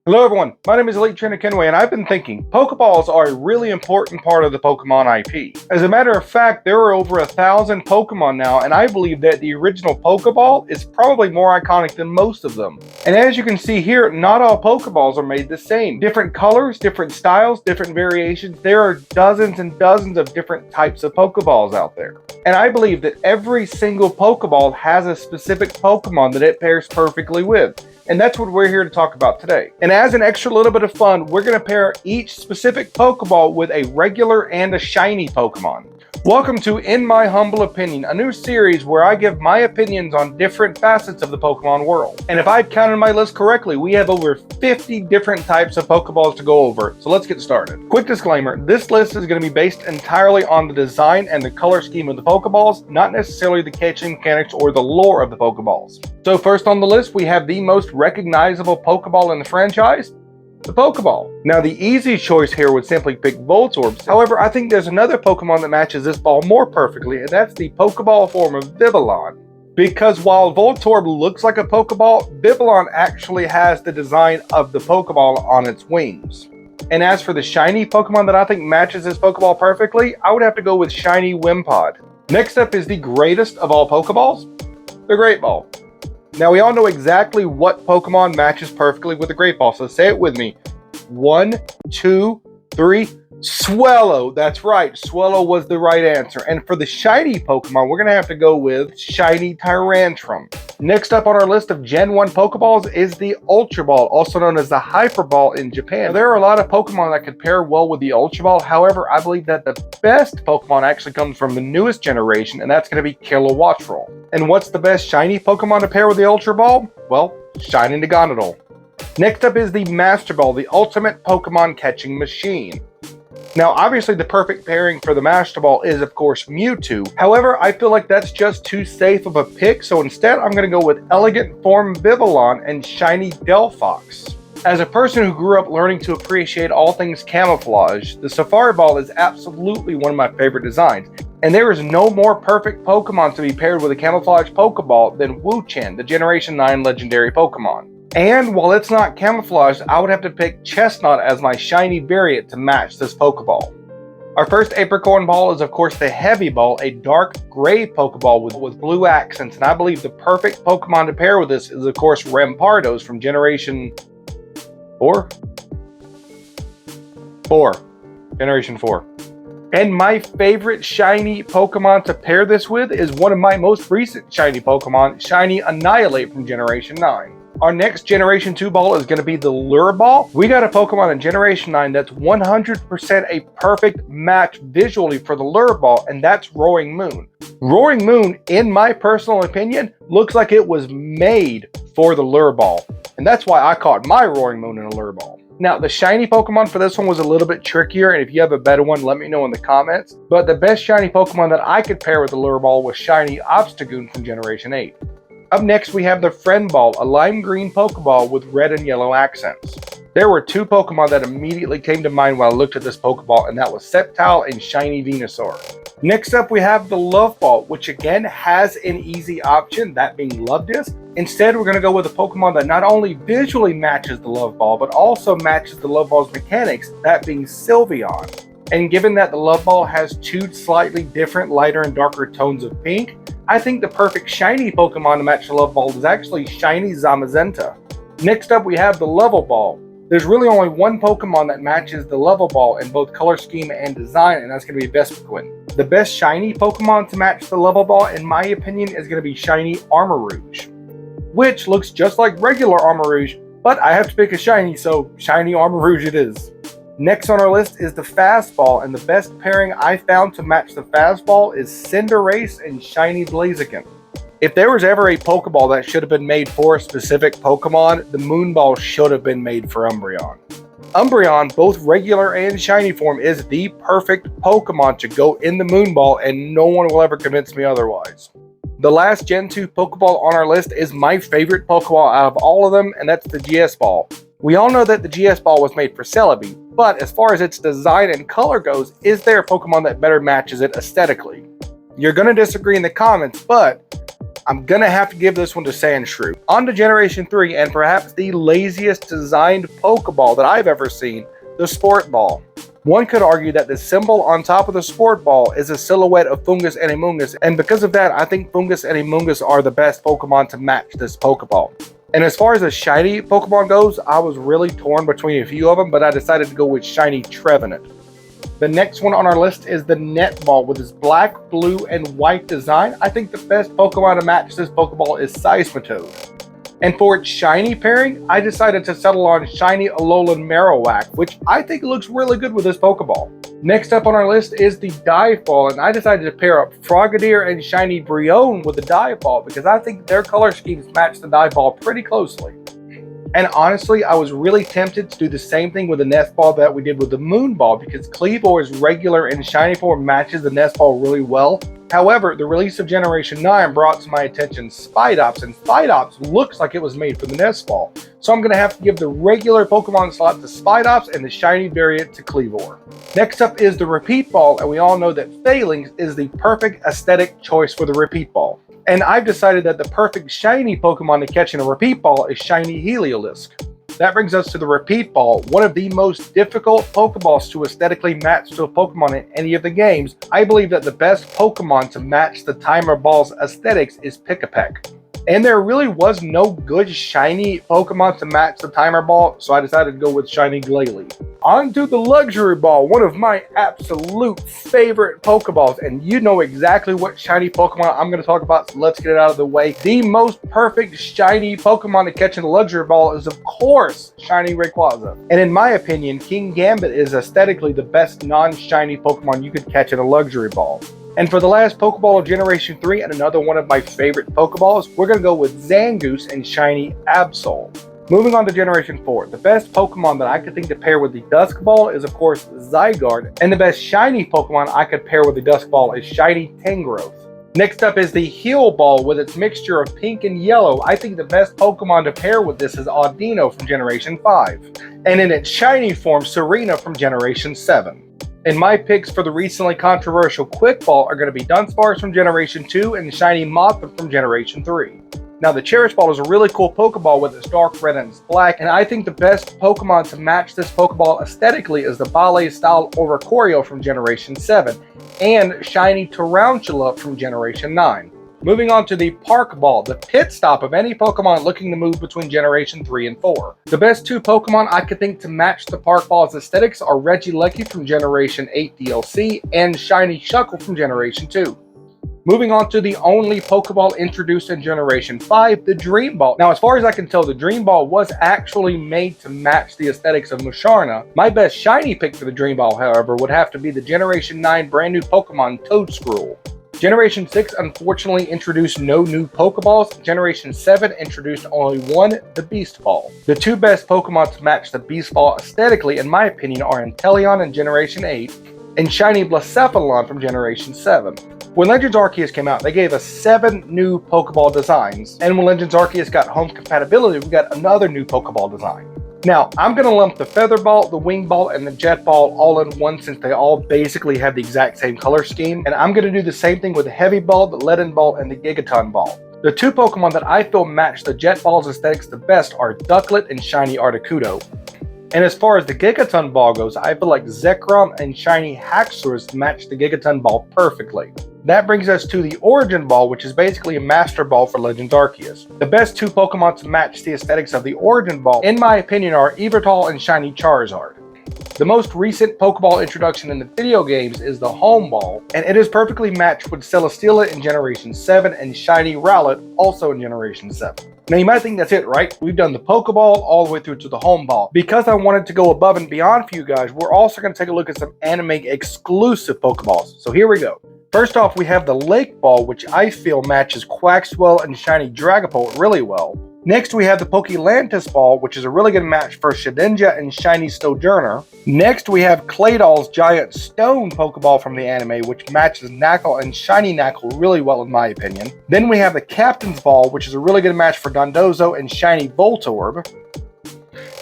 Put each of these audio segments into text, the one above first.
Hello everyone, my name is Elite Trainer Kenway and I've been thinking, Pokeballs are a really important part of the Pokemon IP. As a matter of fact, there are over 1,000 Pokemon now and I believe that the original Pokeball is probably more iconic than most of them. And as you can see here, not all Pokeballs are made the same. Different colors, different styles, different variations. There are dozens and dozens of different types of Pokeballs out there. And I believe that every single Pokeball has a specific Pokemon that it pairs perfectly with. And that's what we're here to talk about today. And as an extra little bit of fun, we're going to pair each specific Pokeball with a regular and a shiny Pokemon. Welcome to In My Humble Opinion, a new series where I give my opinions on different facets of the Pokemon world. And if I've counted my list correctly, we have over 50 different types of Pokeballs to go over. So let's get started. Quick disclaimer, this list is going to be based entirely on the design and the color scheme of the Pokeballs, not necessarily the catching mechanics or the lore of the Pokeballs. So first on the list, we have the most recognizable Pokeball in the franchise, the Pokeball. Now the easy choice here would simply pick Voltorbs. However, I think there's another Pokemon that matches this ball more perfectly, and that's the Pokeball form of Vivillon. Because while Voltorb looks like a Pokeball, Vivillon actually has the design of the Pokeball on its wings. And as for the shiny Pokemon that I think matches this Pokeball perfectly, I would have to go with shiny Wimpod. Next up is the greatest of all Pokeballs, the Great Ball. Now we all know exactly what Pokemon matches perfectly with the Great Ball, so say it with me. 1, 2, 3, Swellow. That's right, Swellow was the right answer. And for the shiny Pokemon, we're going to have to go with shiny Tyrantrum. Next up on our list of Gen 1 Pokeballs is the Ultra Ball, also known as the Hyper Ball in Japan. Now, there are a lot of Pokemon that could pair well with the Ultra Ball. However, I believe that the best Pokemon actually comes from the newest generation, and that's going to be Kilowattrel. And what's the best shiny Pokemon to pair with the Ultra Ball? Well, shiny Naganadel. Next up is the Master Ball, the ultimate Pokemon catching machine. Now, obviously, the perfect pairing for the Master Ball is, of course, Mewtwo. However, I feel like that's just too safe of a pick, so instead I'm going to go with Elegant Form Vivillon and Shiny Delphox. As a person who grew up learning to appreciate all things camouflage, the Safari Ball is absolutely one of my favorite designs. And there is no more perfect Pokemon to be paired with a camouflage Pokeball than Wu-Chen, the Generation 9 legendary Pokemon. And while it's not camouflaged, I would have to pick Chestnut as my shiny variant to match this Pokeball. Our first Apricorn Ball is of course the Heavy Ball, a dark gray Pokeball with blue accents, and I believe the perfect Pokemon to pair with this is of course Rampardos from Generation 4? Generation 4. And my favorite shiny Pokemon to pair this with is one of my most recent shiny Pokemon, Shiny Annihilate from Generation 9. Our next Generation 2 ball is going to be the Lure Ball. We got a Pokemon in Generation 9 that's 100% a perfect match visually for the Lure Ball, and that's Roaring Moon. Roaring Moon, in my personal opinion, looks like it was made for the Lure Ball, and that's why I caught my Roaring Moon in a Lure Ball. Now, the shiny Pokemon for this one was a little bit trickier, and if you have a better one, let me know in the comments. But the best shiny Pokemon that I could pair with the Lure Ball was shiny Obstagoon from Generation 8. Up next, we have the Friend Ball, a lime green Pokeball with red and yellow accents. There were two Pokemon that immediately came to mind when I looked at this Pokeball, and that was Sceptile and shiny Venusaur. Next up, we have the Love Ball, which again has an easy option, that being Love Disc. Instead, we're going to go with a Pokemon that not only visually matches the Love Ball, but also matches the Love Ball's mechanics, that being Sylveon. And given that the Love Ball has two slightly different lighter and darker tones of pink, I think the perfect shiny Pokemon to match the Love Ball is actually shiny Zamazenta. Next up, we have the Level Ball. There's really only one Pokemon that matches the Level Ball in both color scheme and design, and that's going to be Vespiquen. The best shiny Pokemon to match the Level Ball, in my opinion, is going to be shiny Armarouge, which looks just like regular Armarouge, but I have to pick a shiny, so shiny Armarouge it is. Next on our list is the Fastball, and the best pairing I found to match the Fastball is Cinderace and shiny Blaziken. If there was ever a Pokeball that should have been made for a specific Pokemon, the Moonball should have been made for Umbreon. Umbreon, both regular and shiny form, is the perfect Pokemon to go in the Moonball, and no one will ever convince me otherwise. The last Gen 2 Pokeball on our list is my favorite Pokeball out of all of them, and that's the GS Ball. We all know that the GS Ball was made for Celebi, but as far as its design and color goes, is there a Pokemon that better matches it aesthetically? You're going to disagree in the comments, but I'm gonna have to give this one to Sandshrew. On to Generation 3, and perhaps the laziest designed Pokeball that I've ever seen, the Sport Ball. One could argue that the symbol on top of the Sport Ball is a silhouette of Fungus and Amoonguss, and because of that, I think Fungus and Amoonguss are the best Pokemon to match this Pokeball. And as far as a shiny Pokemon goes, I was really torn between a few of them, but I decided to go with Shiny Trevenant. The next one on our list is the Netball with its black, blue, and white design. I think the best Pokemon to match this Pokeball is Seismitoad. And for its shiny pairing, I decided to settle on Shiny Alolan Marowak, which I think looks really good with this Pokeball. Next up on our list is the Dive Ball, and I decided to pair up Frogadier and Shiny Brion with the Dive Ball because I think their color schemes match the Dive Ball pretty closely. And honestly, I was really tempted to do the same thing with the Nest Ball that we did with the Moon Ball because Kleavor's regular and shiny form matches the Nest Ball really well. However, the release of Generation 9 brought to my attention Spidops, and Spidops looks like it was made for the Nest Ball. So I'm going to have to give the regular Pokemon slot to Spidops and the shiny variant to Kleavor. Next up is the Repeat Ball, and we all know that Phalanx is the perfect aesthetic choice for the Repeat Ball. And I've decided that the perfect shiny Pokemon to catch in a Repeat Ball is Shiny Heliolisk. That brings us to the Repeat Ball, one of the most difficult Pokeballs to aesthetically match to a Pokemon in any of the games. I believe that the best Pokemon to match the Timer Ball's aesthetics is Pick-a-Peck. And there really was no good shiny Pokemon to match the Timer Ball, so I decided to go with Shiny Glalie. On to the Luxury Ball, one of my absolute favorite Pokeballs, and you know exactly what shiny Pokemon I'm going to talk about, so let's get it out of the way. The most perfect shiny Pokemon to catch in the Luxury Ball is, of course, Shiny Rayquaza. And in my opinion, King Gambit is aesthetically the best non-shiny Pokemon you could catch in a Luxury Ball. And for the last Pokeball of Generation 3 and another one of my favorite Pokeballs, we're going to go with Zangoose and Shiny Absol. Moving on to Generation 4, the best Pokemon that I could think to pair with the Dusk Ball is of course Zygarde, and the best shiny Pokemon I could pair with the Dusk Ball is Shiny Tangrowth. Next up is the Heal Ball with its mixture of pink and yellow. I think the best Pokemon to pair with this is Audino from Generation 5, and in its shiny form, Serena from Generation 7. And my picks for the recently controversial Quick Ball are going to be Dunsparce from Generation 2 and Shiny Mothra from Generation 3. Now the Cherish Ball is a really cool Pokeball with its dark red and its black, and I think the best Pokemon to match this Pokeball aesthetically is the Ballet-style Oricorio from Generation 7 and Shiny Tarantula from Generation 9. Moving on to the Park Ball, the pit stop of any Pokemon looking to move between Generation 3 and 4. The best two Pokemon I could think to match the Park Ball's aesthetics are Regieleki from Generation 8 DLC and Shiny Shuckle from Generation 2. Moving on to the only Pokeball introduced in Generation 5, the Dream Ball. Now, as far as I can tell, the Dream Ball was actually made to match the aesthetics of Musharna. My best shiny pick for the Dream Ball, however, would have to be the Generation 9 brand new Pokemon Toedscruel. Generation 6 unfortunately introduced no new Pokeballs. Generation 7 introduced only one, the Beast Ball. The two best Pokemon to match the Beast Ball aesthetically, in my opinion, are Inteleon in Generation 8 and Shiny Blacephalon from Generation 7. When Legends Arceus came out, they gave us 7 new Pokeball designs, and when Legends Arceus got home compatibility, we got another new Pokeball design. Now, I'm going to lump the Feather Ball, the Wing Ball, and the Jet Ball all in one since they all basically have the exact same color scheme, and I'm going to do the same thing with the Heavy Ball, the Leaden Ball, and the Gigaton Ball. The two Pokemon that I feel match the Jet Ball's aesthetics the best are Ducklet and Shiny Articuno. And as far as the Gigaton Ball goes, I feel like Zekrom and Shiny Haxorus match the Gigaton Ball perfectly. That brings us to the Origin Ball, which is basically a Master Ball for Legends Arceus. The best two Pokemon to match the aesthetics of the Origin Ball, in my opinion, are Yveltal and Shiny Charizard. The most recent Pokeball introduction in the video games is the Home Ball, and it is perfectly matched with Celesteela in Generation 7 and Shiny Rowlet also in Generation 7. Now you might think that's it, right? We've done the Pokeball all the way through to the Home Ball. Because I wanted to go above and beyond for you guys, we're also going to take a look at some anime exclusive Pokeballs. So here we go. First off, we have the Lake Ball, which I feel matches Quaxwell and Shiny Dragapult really well. Next, we have the Pokelantis Ball, which is a really good match for Shedinja and Shiny Stojurner. Next, we have Claydol's Giant Stone Pokeball from the anime, which matches Knackle and Shiny Knackle really well in my opinion. Then we have the Captain's Ball, which is a really good match for Dondozo and Shiny Voltorb.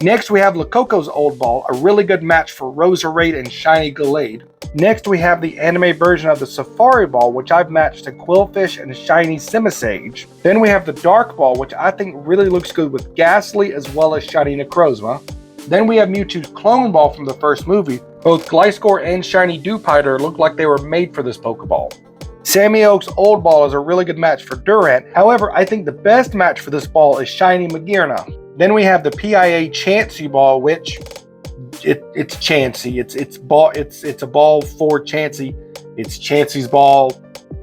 Next, we have Lococo's Old Ball, a really good match for Roserade and Shiny Gallade. Next, we have the anime version of the Safari Ball, which I've matched to Quillfish and Shiny Simisage. Then we have the Dark Ball, which I think really looks good with Ghastly as well as Shiny Necrozma. Then we have Mewtwo's Clone Ball from the first movie. Both Gliscor and Shiny Dewpider look like they were made for this Pokeball. Sammy-Oak's Old Ball is a really good match for Durant. However, I think the best match for this ball is Shiny Magearna. Then we have the PIA Chansey Ball, which it's Chansey. It's a ball for Chansey. It's Chansey's ball,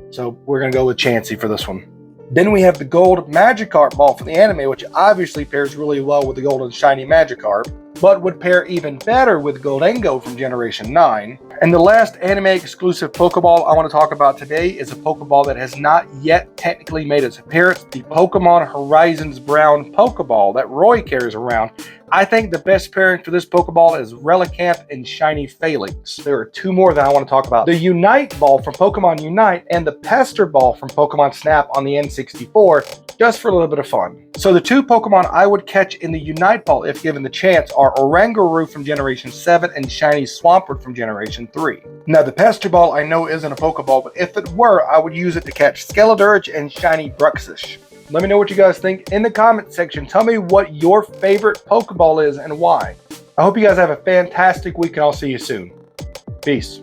so we're gonna go with Chansey for this one. Then we have the Gold Magikarp Ball from the anime, which obviously pairs really well with the Gold and Shiny Magikarp, but would pair even better with Goldengo from Generation 9. And the last anime-exclusive Pokeball I want to talk about today is a Pokeball that has not yet technically made its appearance, the Pokemon Horizons Brown Pokeball that Roy carries around. I think the best pairing for this Pokeball is Relicanth and Shiny Phalanx. There are two more that I want to talk about. The Unite Ball from Pokemon Unite and the Pester Ball from Pokemon Snap on the N64, just for a little bit of fun. So the two Pokemon I would catch in the Unite Ball if given the chance are Oranguru from Generation 7 and Shiny Swampert from Generation 3. Now the Pester Ball I know isn't a Pokeball, but if it were, I would use it to catch Skeledirge and Shiny Bruxish. Let me know what you guys think in the comment section. Tell me what your favorite Pokeball is and why. I hope you guys have a fantastic week and I'll see you soon. Peace.